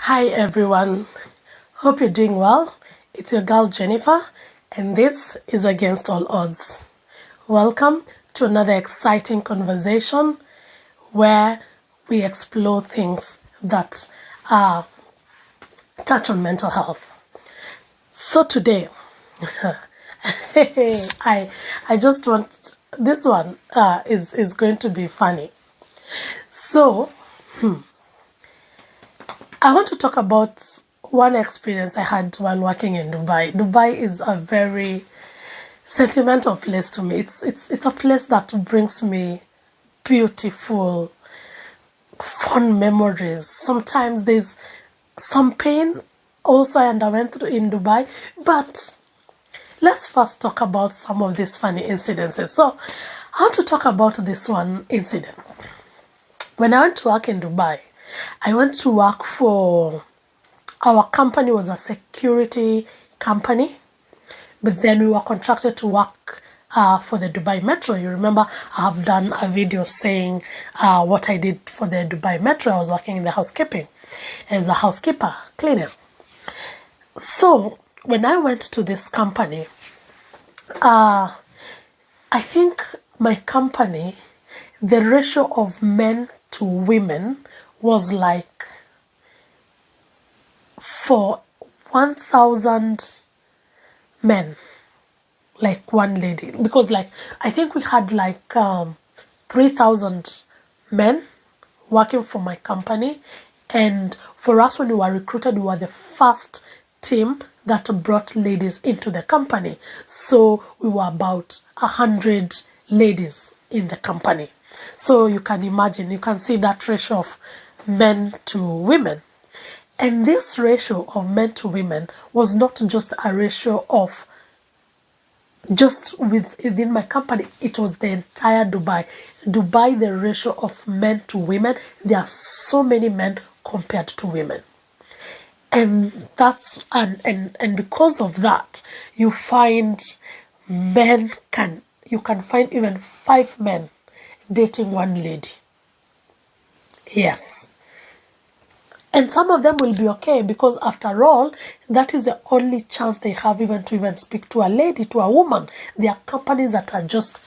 Hi everyone, hope you're doing well. It's your girl Jennifer, and this is Against All Odds. Welcome to another exciting conversation where we explore things that touch on mental health. So today, I just want this one is going to be funny. So I want to talk about one experience I had while working in Dubai. Dubai is a very sentimental place to me. It's a place that brings me beautiful, fun memories. Sometimes there's some pain also I underwent through in Dubai, but let's first talk about some of these funny incidences. So, I want to talk about this one incident. When I went to work in Dubai, I went to work for our company was a security company, but then we were contracted to work for the Dubai Metro. You remember I have done a video saying what I did for the Dubai Metro. I was working in the housekeeping as a housekeeper, cleaner. So when I went to this company, I think my company, the ratio of men to women was like for 1,000 men, like one lady, because like I think we had like 3,000 men working for my company, and for us when we were recruited, we were the first team that brought ladies into the company. So we were about 100 ladies in the company. So you can imagine, you can see that ratio of men to women. And this ratio of men to women was not just a ratio of just within my company, it was the entire Dubai. Dubai, the ratio of men to women, there are so many men compared to women. And that's and because of that, you find you can find even 5 men dating one lady. Yes. And some of them will be okay because after all, that is the only chance they have even to even speak to a lady, to a woman. There are companies that are just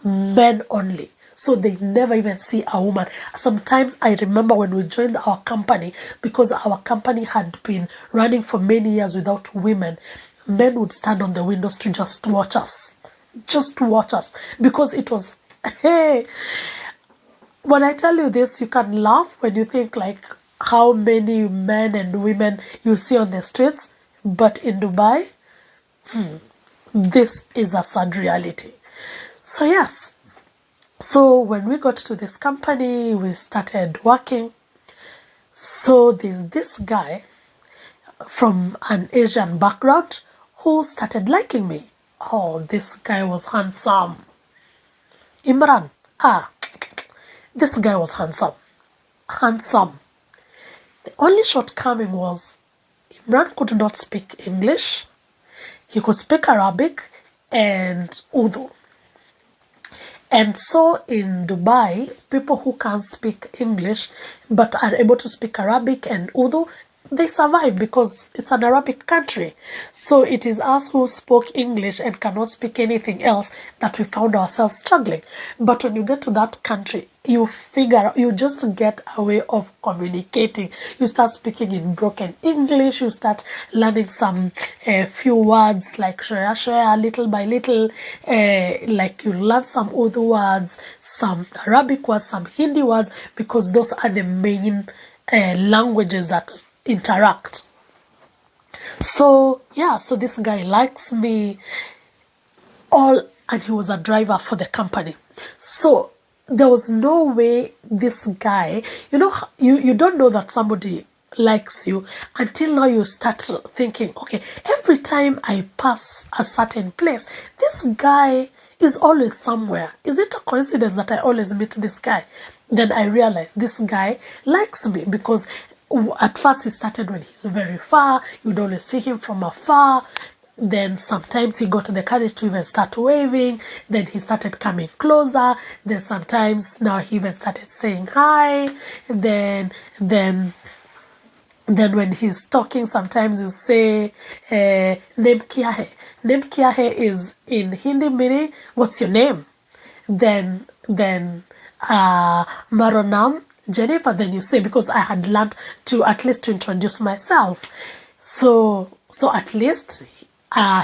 men only. So they never even see a woman. Sometimes I remember when we joined our company, because our company had been running for many years without women, men would stand on the windows to just watch us. Just to watch us. Because it was, hey, when I tell you this, you can laugh when you think like how many men and women you see on the streets. But in Dubai, this is a sad reality. So yes, so when we got to this company, we started working. So there's this guy from an Asian background who started liking me. Oh, this guy was handsome. Imran. This guy was handsome. Handsome. The only shortcoming was Imran could not speak English. He could speak Arabic and Urdu. And so in Dubai, people who can't speak English but are able to speak Arabic and Urdu, they survive because it's an Arabic country. So it is us who spoke English and cannot speak anything else that we found ourselves struggling. But when you get to that country, you just get a way of communicating. You start speaking in broken English, you start learning some few words like share, little by little, like you learn some Urdu words, some Arabic words, some Hindi words, because those are the main languages that interact. So yeah, so this guy likes me and he was a driver for the company. So there was no way this guy, you don't know that somebody likes you until now you start thinking, okay, every time I pass a certain place, this guy is always somewhere. Is it a coincidence that I always meet this guy? Then I realized this guy likes me because at first he started when he's very far. You'd always see him from afar. Then sometimes he got the courage to even start waving. Then he started coming closer. Then sometimes now he even started saying hi. Then then when he's talking, sometimes he'll say, name kya hai? Name kya hai is in Hindi meaning, what's your name? Then Maronam Jennifer, then you say, because I had learned to at least to introduce myself. So at least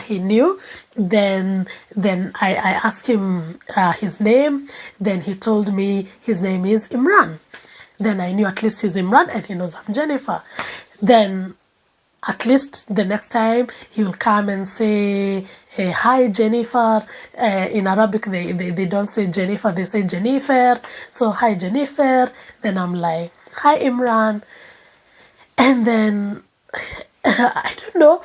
he knew. Then I asked him his name. Then he told me his name is Imran. Then I knew at least he's Imran and he knows I'm Jennifer. Then at least the next time he will come and say, hi Jennifer. In Arabic they don't say Jennifer, they say Jennifer. So hi Jennifer. Then I'm like, hi Imran. And then I don't know,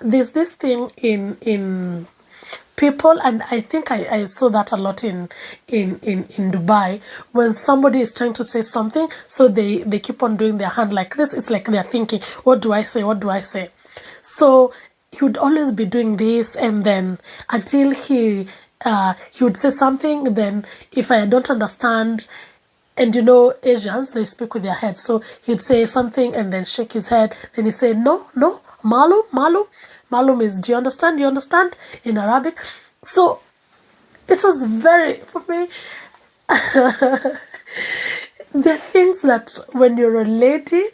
there's this thing in people, and I think I saw that a lot in Dubai. When somebody is trying to say something, so they keep on doing their hand like this. It's like they're thinking, what do I say, what do I say? So he would always be doing this, and then until he would say something, then if I don't understand, and you know, Asians, they speak with their heads. So he'd say something and then shake his head. Then he'd say, no, malum, malum. Malum is, do you understand? Do you understand? In Arabic. So it was very, for me, the things that when you're a lady,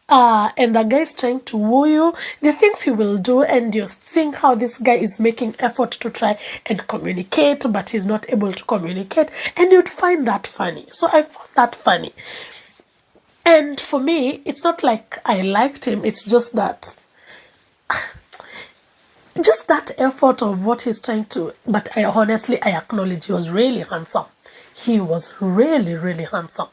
and the guy is trying to woo you, the things he will do, and you think how this guy is making effort to try and communicate, but he's not able to communicate, and you'd find that funny. So I found that funny. And for me, it's not like I liked him, it's just that effort of what he's trying to, but I acknowledge he was really handsome. He was really, really handsome.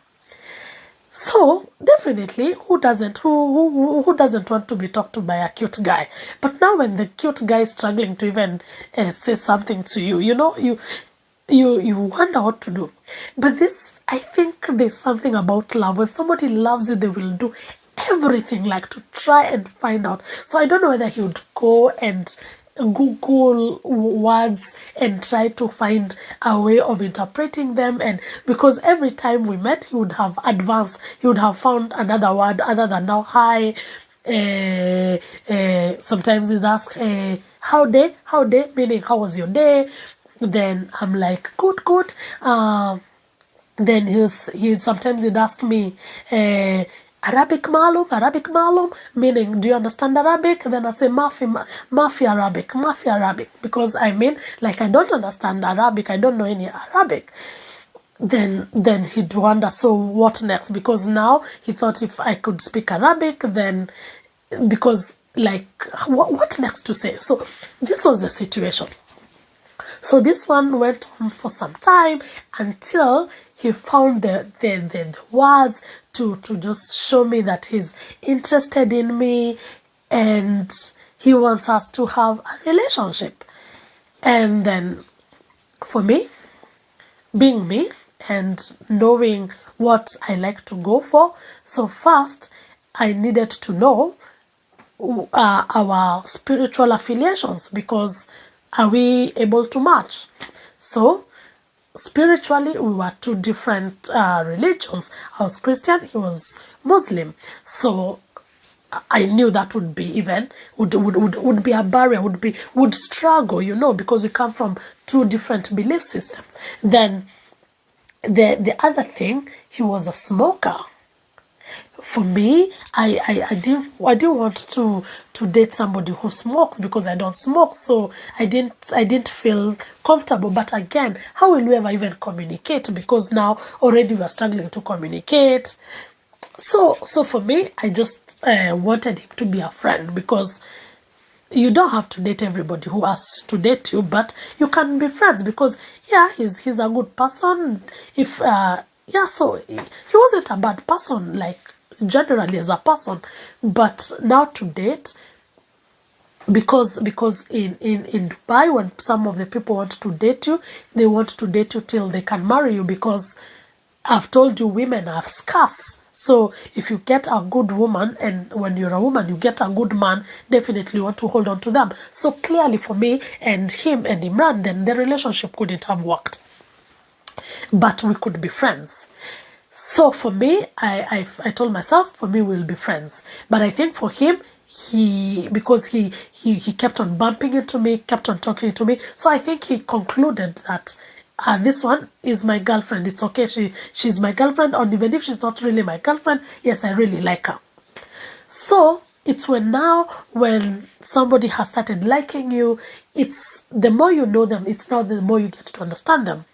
So definitely, who doesn't want to be talked to by a cute guy? But now when the cute guy is struggling to even say something to you, you know, you wonder what to do. But this, I think there's something about love. When somebody loves you, they will do everything like to try and find out. So I don't know whether he would go and Google words and try to find a way of interpreting them, and because every time we met he would have advanced, he would have found another word other than now hi. Sometimes he'd ask how day, meaning how was your day? Then I'm like good. Then he sometimes he'd ask me Arabic malum, meaning, do you understand Arabic? Then I say Mafi Arabic, because I mean, like, I don't understand Arabic, I don't know any Arabic. Then he'd wonder, so what next? Because now he thought if I could speak Arabic, then, because, like, what next to say? So this was the situation. So this one went on for some time until he found the words to just show me that he's interested in me and he wants us to have a relationship. And then for me, being me and knowing what I like to go for, so first I needed to know our spiritual affiliations, because are we able to match? So spiritually we were two different religions. I was Christian, he was Muslim. So I knew that would be even would be a barrier, would struggle, you know, because we come from two different belief systems. Then the other thing, he was a smoker. For me, I didn't want to date somebody who smokes, because I don't smoke, so I didn't feel comfortable. But again, how will we ever even communicate? Because now already we are struggling to communicate. So for me, I just wanted him to be a friend, because you don't have to date everybody who asks to date you, but you can be friends, because yeah, he's a good person. If so he wasn't a bad person, like, generally as a person, but now to date, because in Dubai, when some of the people want to date you, they want to date you till they can marry you, because I've told you women are scarce. So if you get a good woman, and when you're a woman you get a good man, definitely you want to hold on to them. So clearly for me and him and Imran, then the relationship couldn't have worked, but we could be friends. So for me, I told myself, for me, we'll be friends. But I think for him, because he kept on bumping into me, kept on talking to me. So I think he concluded that this one is my girlfriend. It's okay. She's my girlfriend, or even if she's not really my girlfriend, yes, I really like her. So it's when somebody has started liking you, it's the more you know them, it's now the more you get to understand them.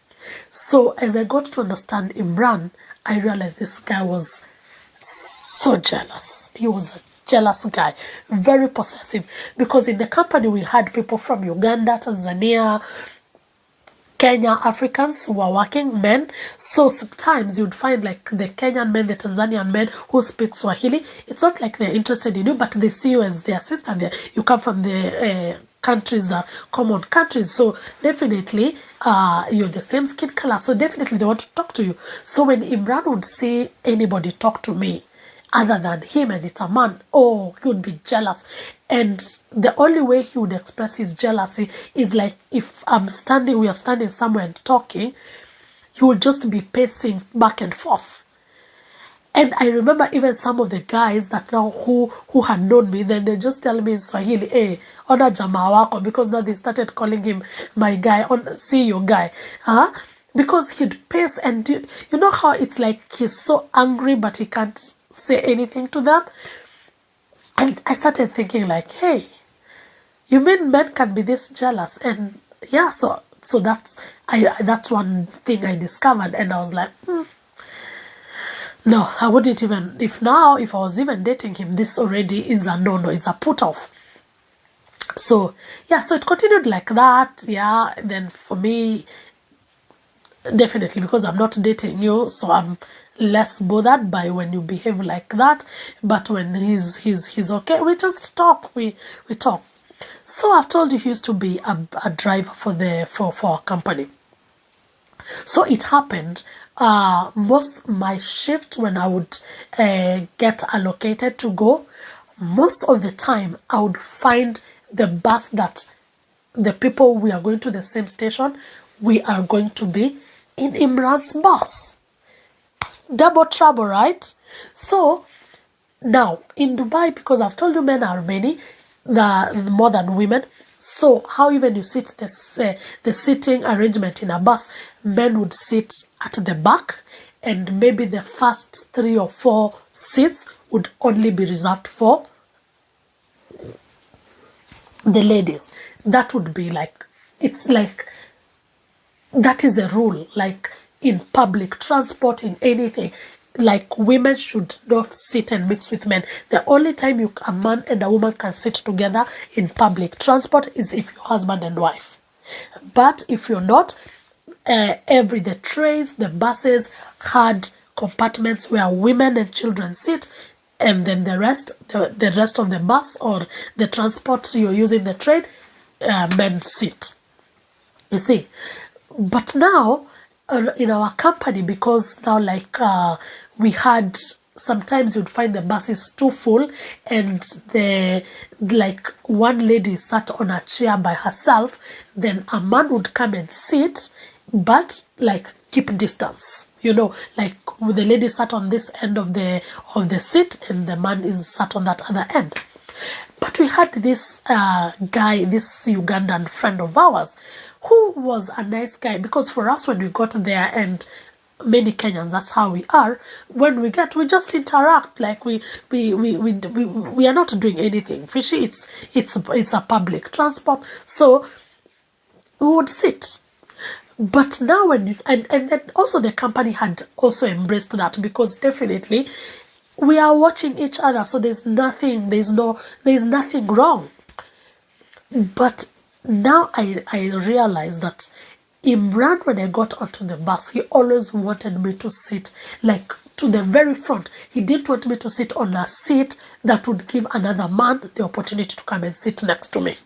So as I got to understand Imran, I realized this guy was so jealous. He was a jealous guy, very possessive. Because in the company we had people from Uganda, Tanzania, Kenya, Africans who are working men. So sometimes you'd find like the Kenyan men, the Tanzanian men who speak Swahili. It's not like they're interested in you, but they see you as their sister. You come from the countries, common countries. So definitely you're the same skin color. So definitely they want to talk to you. So when Imran would see anybody talk to me, other than him and it's a man, oh, he would be jealous. And the only way he would express his jealousy is like if we are standing somewhere and talking, he would just be pacing back and forth. And I remember even some of the guys that now who had known me, then they just tell me in Swahili, hey, ona jamaa wako, because now they started calling him my guy, see your guy. Because he'd pace, and you know how it's like he's so angry but he can't say anything to them. And I started thinking like, hey, you mean men can be this jealous? And yeah, so that's one thing I discovered, and I was like, no, I wouldn't even, if I was even dating him, this already is a no-no, it's a put-off. So yeah, so it continued like that. Yeah, then for me, definitely, because I'm not dating you, so I'm less bothered by when you behave like that. But when he's okay, we just talk. We talk. So I've told you he used to be a driver for our company. So it happened. Most my shift when I would get allocated to go, most of the time I would find the bus that the people we are going to the same station, we are going to be in Imran's bus. Double trouble, right? So now in Dubai, because I've told you men are many, more than women. So how even you sit the sitting arrangement in a bus, men would sit at the back, and maybe the first 3 or 4 seats would only be reserved for the ladies. That would be like, it's like, that is a rule, like in public transport, in anything. Like women should not sit and mix with men. The only time a man and a woman can sit together in public transport is if you're husband and wife. But if you're not, the trains, the buses had compartments where women and children sit, and then the rest of the bus or the transport you're using, the train, men sit. You see, but now in our company, because now like we had, sometimes you'd find the bus is too full, and like one lady sat on a chair by herself, then a man would come and sit, but like keep distance. Like the lady sat on this end of the seat, and the man is sat on that other end. But we had this guy, this Ugandan friend of ours, who was a nice guy, because for us when we got there, and many Kenyans, that's how we are, when we just interact, like we are not doing anything fishy. It's a public transport, so we would sit. But now and then also the company had also embraced that, because definitely we are watching each other, so there's nothing wrong. But now I realize that Imran, when I got onto the bus, he always wanted me to sit like to the very front. He didn't want me to sit on a seat that would give another man the opportunity to come and sit next to me.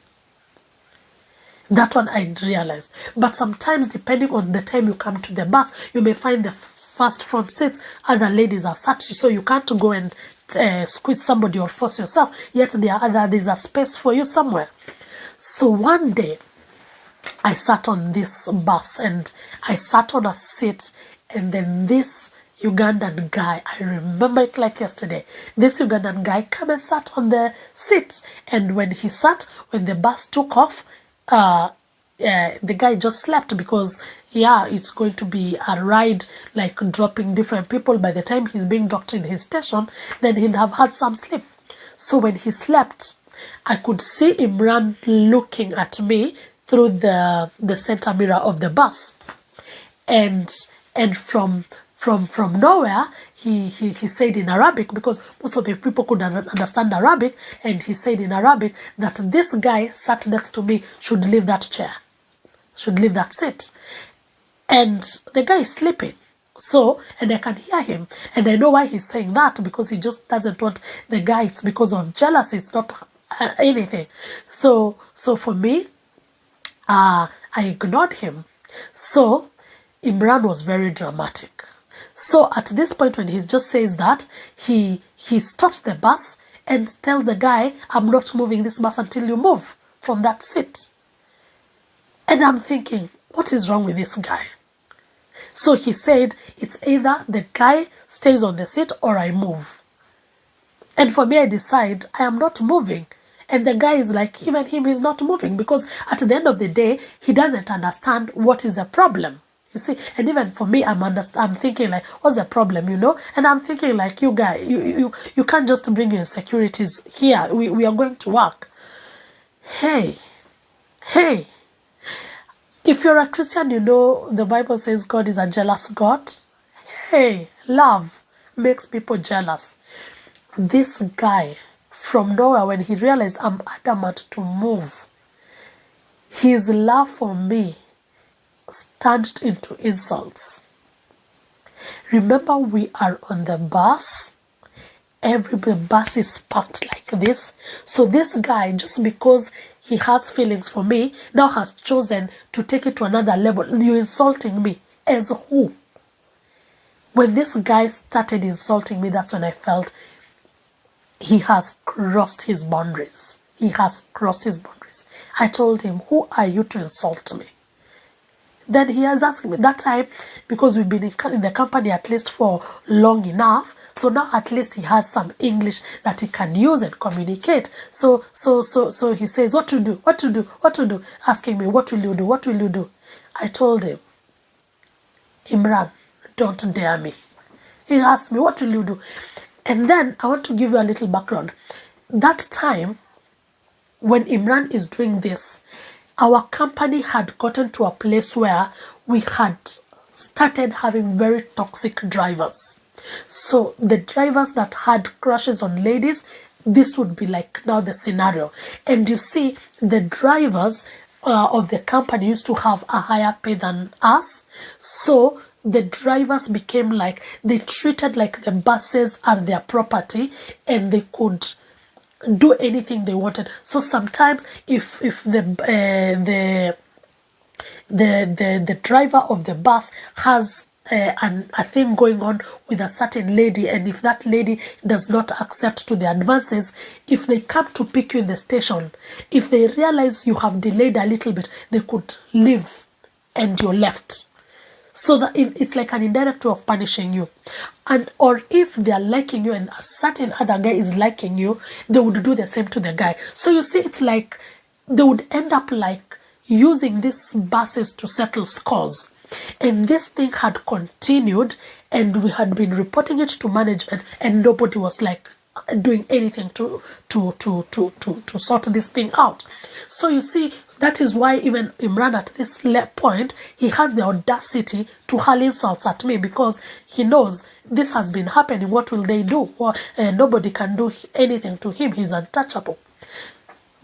That one I realized. But sometimes, depending on the time you come to the bus, you may find the first front seats, other ladies are sat, so you can't go and squeeze somebody or force yourself, yet there's a space for you somewhere. So one day, I sat on this bus, and I sat on a seat, and then this Ugandan guy, I remember it like yesterday. This Ugandan guy came and sat on the seat, and when he sat, when the bus took off, the guy just slept because it's going to be a ride, like dropping different people. By the time he's being dropped in his station, then he'll have had some sleep. So when he slept, I could see Imran looking at me through the center mirror of the bus, and from nowhere he said in Arabic, because most of the people couldn't understand Arabic, and he said in Arabic that this guy sat next to me should leave that chair, should leave that seat, and the guy is sleeping. So, and I can hear him, and I know why he's saying that, because he just doesn't want the guy. It's because of jealousy. It's not anything. So for me, I ignored him. So Imran was very dramatic. So at this point, when he just says that, he stops the bus and tells the guy, I'm not moving this bus until you move from that seat. And I'm thinking, what is wrong with this guy? So he said, it's either the guy stays on the seat or I move. And for me, I decide I am not moving. And the guy is like, even him is not moving, because at the end of the day, he doesn't understand what is the problem. You see, and even for me, I'm thinking like, what's the problem, And I'm thinking like, you guy, you can't just bring your insecurities here. We are going to work. Hey. If you're a Christian, the Bible says God is a jealous God. Hey, love makes people jealous. This guy, from nowhere, when he realized I'm adamant to move, his love for me turned into insults. Remember, we are on the bus. The bus is packed like this. So this guy, just because he has feelings for me, now has chosen to take it to another level. You're insulting me. As who? When this guy started insulting me, that's when I felt he has crossed his boundaries. He has crossed his boundaries. I told him, who are you to insult me? Then he has asked me that time, because we've been in the company at least for long enough. So now at least he has some English that he can use and communicate. So he says, what to do? Asking me, what will you do? I told him, Imran, don't dare me. He asked me, what will you do? And then I want to give you a little background. That time, when Imran is doing this, our company had gotten to a place where we had started having very toxic drivers. So the drivers that had crushes on ladies, this would be like now the scenario. And you see, the drivers of the company used to have a higher pay than us. So the drivers became like, they treated like the buses are their property, and they could do anything they wanted. So sometimes if the driver of the bus has a thing going on with a certain lady, and if that lady does not accept to the advances, if they come to pick you in the station, if they realize you have delayed a little bit, they could leave and you're left. So that it's like an indirect way of punishing you. And or if they are liking you and a certain other guy is liking you, they would do the same to the guy. So you see, it's like they would end up like using these buses to settle scores. And this thing had continued, and we had been reporting it to management, and nobody was like doing anything to sort this thing out. So you see, that is why even Imran at this point, he has the audacity to hurl insults at me, because he knows this has been happening. What will they do? Well, nobody can do anything to him. He's untouchable.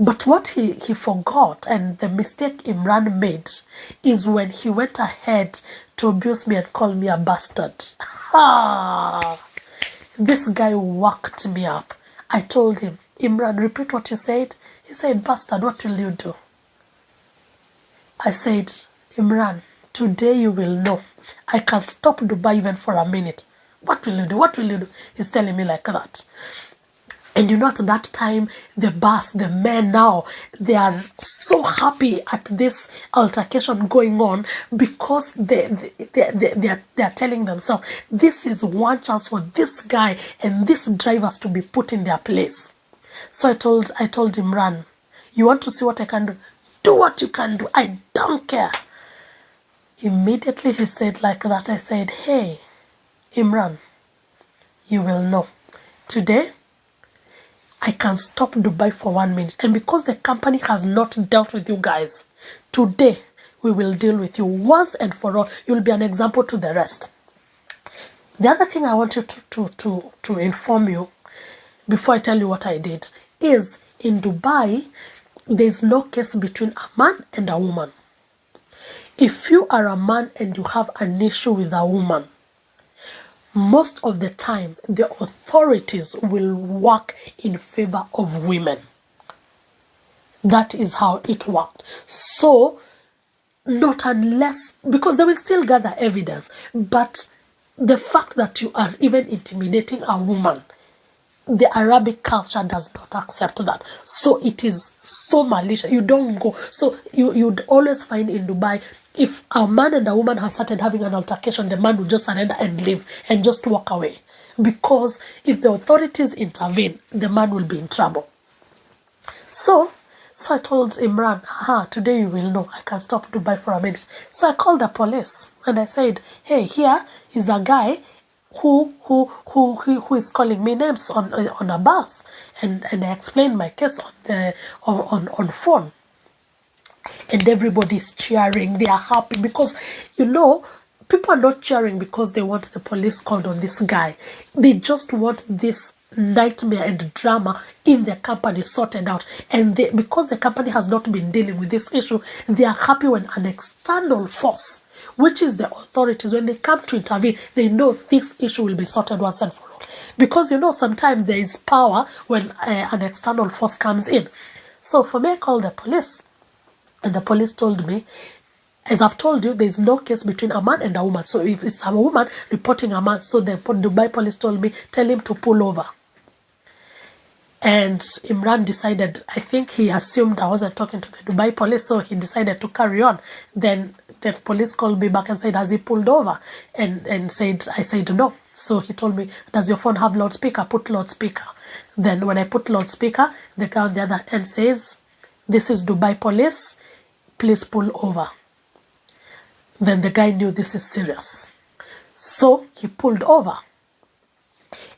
But what he forgot, and the mistake Imran made, is when he went ahead to abuse me and call me a bastard. This guy worked me up. I told him, Imran, repeat what you said. He said, bastard, what will you do? I said, Imran, today you will know. I can stop Dubai even for a minute. What will you do? What will you do? He's telling me like that. And at that time, the men now, they are so happy at this altercation going on because they are telling themselves, this is one chance for this guy and these drivers to be put in their place. So I told Imran, you want to see what I can do? Do what you can do. I don't care. Immediately he said like that. I said, hey, Imran, you will know. Today, I can stop Dubai for 1 minute. And because the company has not dealt with you guys, today we will deal with you once and for all. You'll be an example to the rest. The other thing I want you to inform you before I tell you what I did is in Dubai, there's no case between a man and a woman. If you are a man and you have an issue with a woman, most of the time, the authorities will work in favor of women. That is how it worked. So, not unless, because they will still gather evidence, but the fact that you are even intimidating a woman, the Arabic culture does not accept that. So it is so malicious. You don't go. So you'd always find in Dubai, if a man and a woman have started having an altercation, the man will just surrender and leave and just walk away. Because if the authorities intervene, the man will be in trouble. So I told Imran, today you will know. I can stop Dubai for a minute. So I called the police and I said, hey, here is a guy who is calling me names on a bus, and I explained my case on phone, and everybody's cheering. They are happy because people are not cheering because they want the police called on this guy. They just want this nightmare and drama in their company sorted out, and because the company has not been dealing with this issue, they are happy when an external force, which is the authorities, when they come to intervene, they know this issue will be sorted once and for all. Because sometimes there is power when an external force comes in. So for me, I called the police, and the police told me, as I've told you, there is no case between a man and a woman. So if it's a woman reporting a man, so the Dubai police told me, tell him to pull over. And Imran decided, I think he assumed I wasn't talking to the Dubai police, so he decided to carry on. Then the police called me back and said, has he pulled over? And I said no. So he told me, does your phone have loudspeaker? Put loudspeaker. Then when I put loudspeaker, the guy on the other end says, this is Dubai police, please pull over. Then the guy knew this is serious. So he pulled over.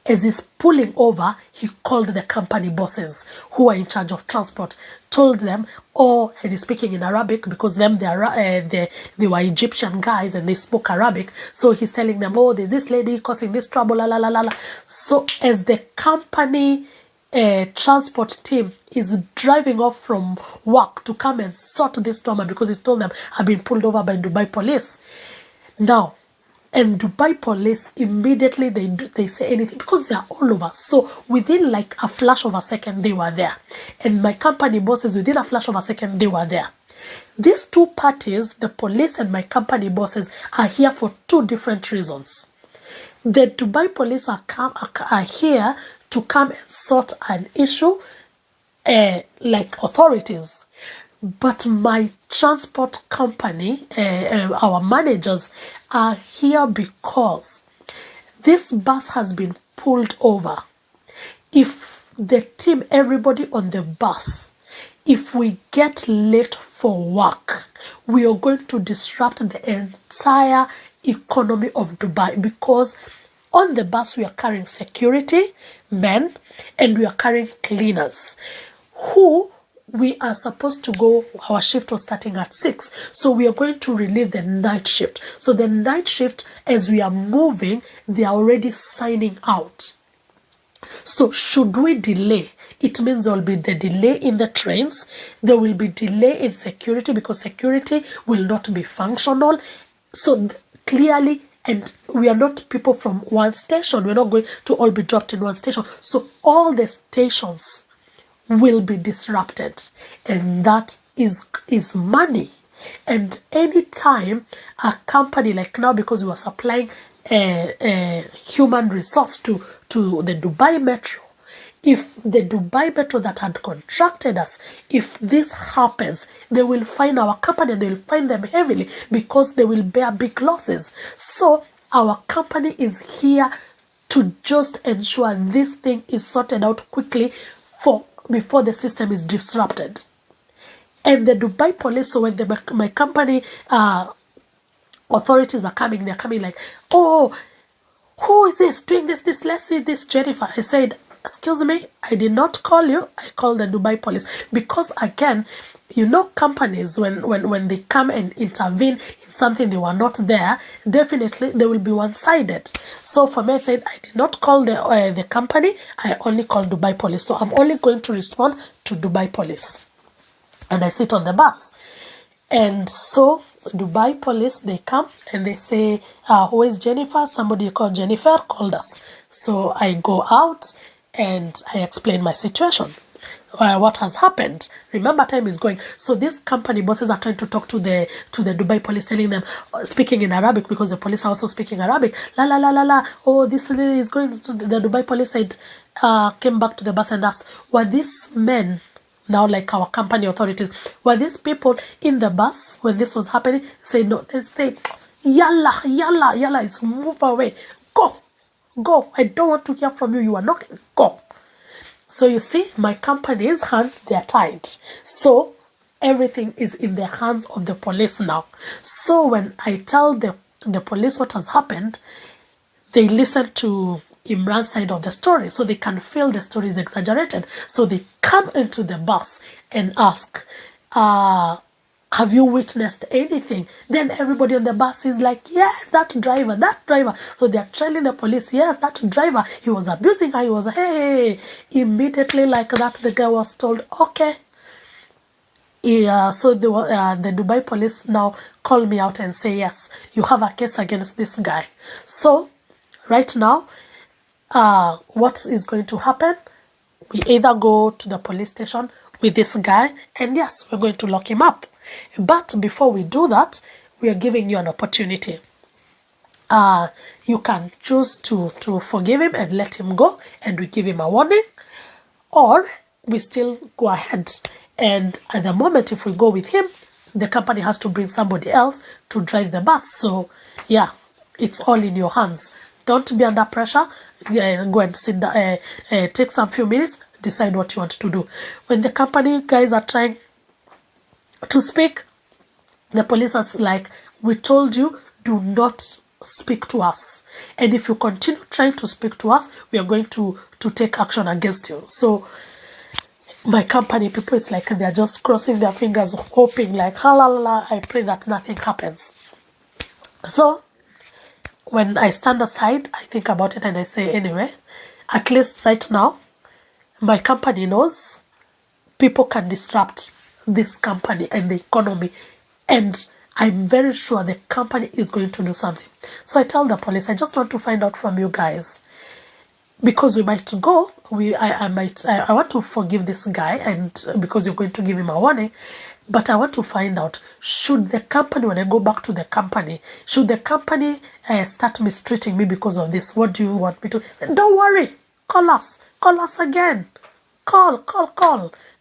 As he's pulling over, he called the company bosses who are in charge of transport, told them, and he's speaking in Arabic because they were Egyptian guys and they spoke Arabic. So he's telling them, there's this lady causing this trouble, la la la la la. So as the company transport team is driving off from work to come and sort this drama, because he's told them, I've been pulled over by Dubai police. Now, and Dubai police, immediately they say anything because they are all over. So within like a flash of a second, they were there. And my company bosses, within a flash of a second, they were there. These two parties, the police and my company bosses, are here for two different reasons. The Dubai police are here to come and sort an issue like authorities. But my transport company, our managers, are here because this bus has been pulled over. If the team, everybody on the bus, if we get late for work, we are going to disrupt the entire economy of Dubai, because on the bus we are carrying security men and we are carrying cleaners who we are supposed to go. Our shift was starting at 6, so we are going to relieve the night shift. So the night shift, as we are moving, they are already signing out. So should we delay, it means there will be the delay in the trains, there will be delay in security because security will not be functional. So clearly, and we are not people from one station, we're not going to all be dropped in one station. So all the stations will be disrupted, and that is money. And anytime a company, like now, because we are supplying a human resource to the Dubai Metro, if the Dubai Metro that had contracted us, if this happens, they will fine our company and they will fine them heavily because they will bear big losses. So our company is here to just ensure this thing is sorted out quickly before the system is disrupted. And the Dubai police, so when my company authorities are coming, they're coming like, oh, who is this doing this? Let's see this, Jennifer. I said, excuse me, I did not call you. I called the Dubai police. Because again, you know, companies, when they come and intervene in something they were not there, definitely they will be one-sided. So for me, I said, I did not call the company. I only called Dubai police. So I'm only going to respond to Dubai police. And I sit on the bus. And so Dubai police, they come and they say, who is Jennifer? Somebody called Jennifer called us. So I go out and I explain my situation. What has happened. Remember, time is going. So these company bosses are trying to talk to the Dubai police, telling them, speaking in Arabic, because the police are also speaking Arabic. La la la la la. Oh, this lady is going to the Dubai police said, came back to the bus and asked, were these men, now like our company authorities, were these people in the bus when this was happening? Say no. They say, yalla, yalla, yalla, it's move away. Go. I don't want to hear from you. You are not. Go. So you see, my company's hands, they're tied. So everything is in the hands of the police now. So when I tell the police what has happened, they listen to Imran's side of the story, so they can feel the story is exaggerated. So they come into the bus and ask, have you witnessed anything? Then everybody on the bus is like, yes, that driver. So they're telling the police, yes, that driver, he was abusing her. He was, hey. Immediately like that, the guy was told, okay. Yeah, so the Dubai police now call me out and say, yes, you have a case against this guy. So right now, what is going to happen? We either go to the police station with this guy, and yes, we're going to lock him up. But before we do that, we are giving you an opportunity. You can choose to forgive him and let him go, and we give him a warning, or we still go ahead. And at the moment, if we go with him, the company has to bring somebody else to drive the bus. So yeah, it's all in your hands. Don't be under pressure. Go and sit down, take some few minutes, decide what you want to do. When the company guys are trying to speak, the police are like, we told you, do not speak to us. And if you continue trying to speak to us, we are going to take action against you. So my company people, it's like they're just crossing their fingers, hoping like, la, I pray that nothing happens. So when I stand aside, I think about it and I say, anyway, at least right now, my company knows people can disrupt this company and the economy. And I'm very sure the company is going to do something. So I tell the police, I just want to find out from you guys. Because we might go, I want to forgive this guy, and because you're going to give him a warning, but I want to find out, should the company, when I go back to the company, should the company start mistreating me because of this? What do you want me to? Don't worry, call us again. Call.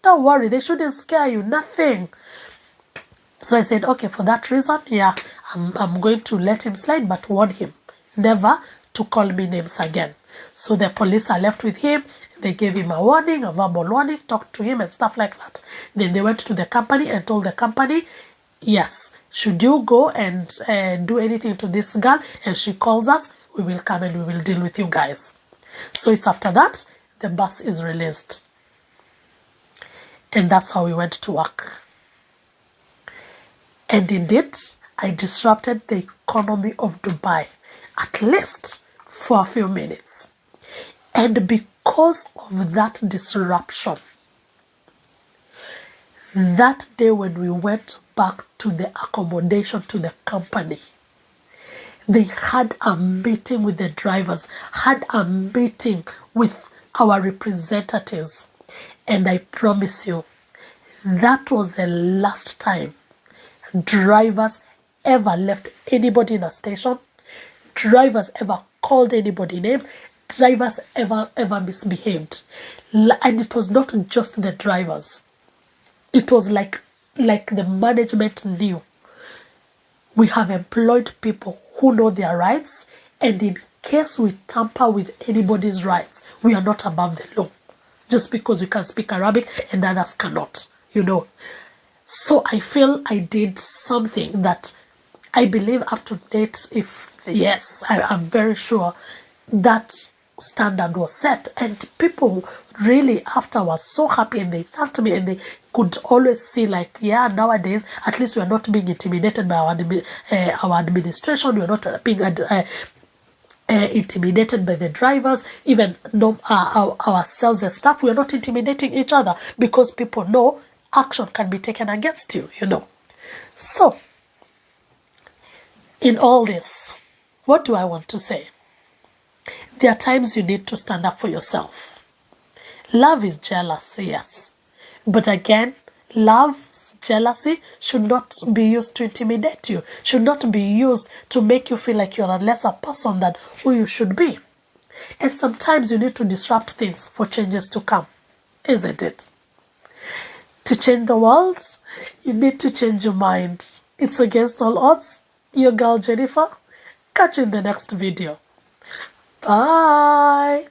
Don't worry, they shouldn't scare you, nothing. So I said, okay, for that reason, yeah, I'm going to let him slide, but warn him never to call me names again. So the police are left with him. They gave him a warning, a verbal warning, talked to him and stuff like that. Then they went to the company and told the company, yes, should you go and do anything to this girl and she calls us, we will come and we will deal with you guys. So it's after that, the bus is released. And that's how we went to work. And indeed, I disrupted the economy of Dubai, at least for a few minutes. And because of that disruption, that day when we went back to the accommodation to the company, they had a meeting with the drivers, had a meeting with our representatives. And I promise you, that was the last time drivers ever left anybody in a station, drivers ever called anybody names, drivers ever misbehaved. And it was not just the drivers. It was like the management knew. We have employed people who know their rights, and in case we tamper with anybody's rights, we are not above the law. Just because we can speak Arabic and others cannot, So I feel I did something that I believe up to date, yes, I'm very sure that standard was set, and people really after was so happy, and they thanked me, and they could always see like, yeah, nowadays at least we are not being intimidated by our administration. We are not being intimidated by the drivers, even ourselves as staff. We are not intimidating each other because people know action can be taken against you. So in all this, what do I want to say? There are times you need to stand up for yourself. Love is jealous, yes. But again, love's jealousy should not be used to intimidate you, should not be used to make you feel like you're a lesser person than who you should be. And sometimes you need to disrupt things for changes to come, isn't it? To change the world, you need to change your mind. It's against all odds. Your girl Jennifer. Catch you in the next video. Bye.